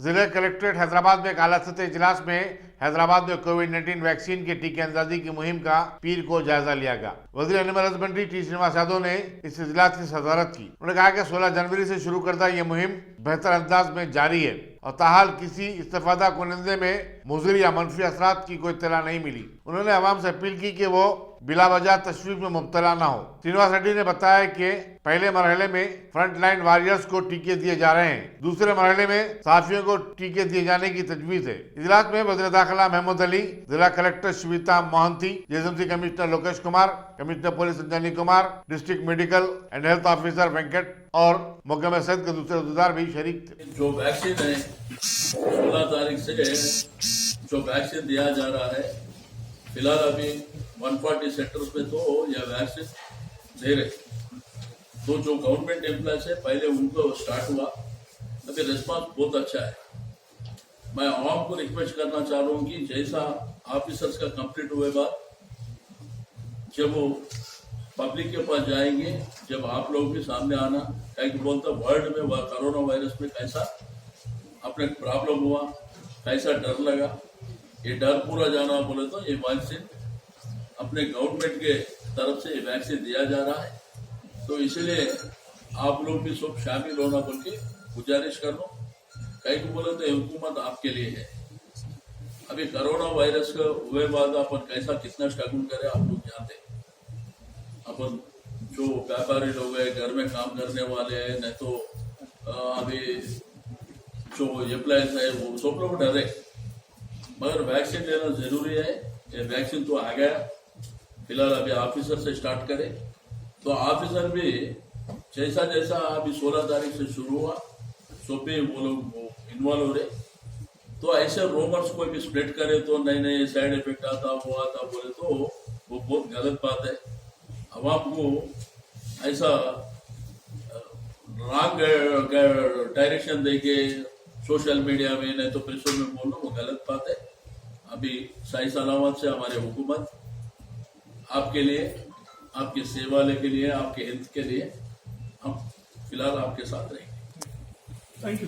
जिला कलेक्ट्रेट हैदराबाद में एक आला सतह इजलास में हैदराबाद में कोविड-19 वैक्सीन के टीके अंदाजी की मुहिम का पीर को जायजा लिया गया। वजीर animal husbandry T Srinivas Yadav ने इस इजलास की सदारत की। उन्होंने कहा कि 16 जनवरी से शुरू करता यह मुहिम बेहतर अंदाज में जारी है और ताहाल किसी इस्तेफादा कुनंदे में मुज़र या मनफी असरात की कोई इत्तला नहीं मिली। उन्होंने आवाम से अपील की कि वो बिला वजह तशवीश में मुब्तला न हो। श्रीनिवास रेड्डी ने बताया कि पहले मरहले में फ्रंट लाइन वॉरियर्स को टीके दिए जा रहे हैं, दूसरे मरहले में सहाफियों को टीके दिए जाने की तजवीज है। इजलास में वज़ीर दाखिला महमूद अली, जिला collector Shweta Mohanty, JSMC commissioner Lokesh Kumar, commissioner police Anjani Kumar, district medical and health officer Venkat और मोहकमा सहित के दूसरे अहदेदार भी शरीक थे। जो वैक्सीन है 16 तारीख से जो वैक्सीन दिया जा रहा है, फिलहाल अभी 140 सेक्टर्स में तो यह वैक्सीन दे रहे। तो जो गवर्नमेंट एम्प्लॉयज है पहले उनको स्टार्ट हुआ, अभी रिस्पांस बहुत अच्छा है। मैं आवाम को रिक्वेस्ट करना चाह रहा हूँ कि जैसा ऑफिसर्स का कंप्लीट हुए बाद जब वो पब्लिक के पास जाएंगे, जब आप लोग भी सामने आना, क्या बोलता वर्ल्ड में वह कोरोना वायरस में कैसा अपने प्रॉब्लम हुआ, कैसा डर लगा, ये डर पूरा जाना बोले तो ये वैक्सीन अपने गवर्नमेंट के तरफ से ये वैक्सीन दिया जा रहा है। तो इसलिए आप लोग भी सब शामिल होना बोल के गुजारिश कर लो। कहीं को बोले तो हुकूमत आपके लिए है। अभी कोरोना वायरस का हुए बाद अपन कैसा कितना स्ट्रगल करे आप लोग जानते। अपन जो व्यापारी लोग है, घर में काम करने वाले हैं, नहीं तो अभी जो एम्प्लॉयज है वो सब लोग डरे, मगर वैक्सीन लेना जरूरी है। ये वैक्सीन तो आ गया, फिलहाल अभी ऑफिसर से स्टार्ट करें तो ऑफिसर भी जैसा जैसा अभी 16 तारीख से शुरू हुआ सब भी वो लोग इन्वॉल्व हो रहे। तो ऐसे रोमर्स कोई भी स्प्रेड करे तो नहीं साइड इफेक्ट आता वो आता बोले तो वो बहुत गलत बात है। आवाम को ऐसा रॉन्ग डायरेक्शन देके सोशल मीडिया में नहीं तो प्रेसों में बोलना वो गलत बात है। अभी सही सलामत से हमारे हुकूमत आपके लिए, आपकी सेवा के लिए, आपके हित के लिए हम फिलहाल आपके साथ रहेंगे। Thank you.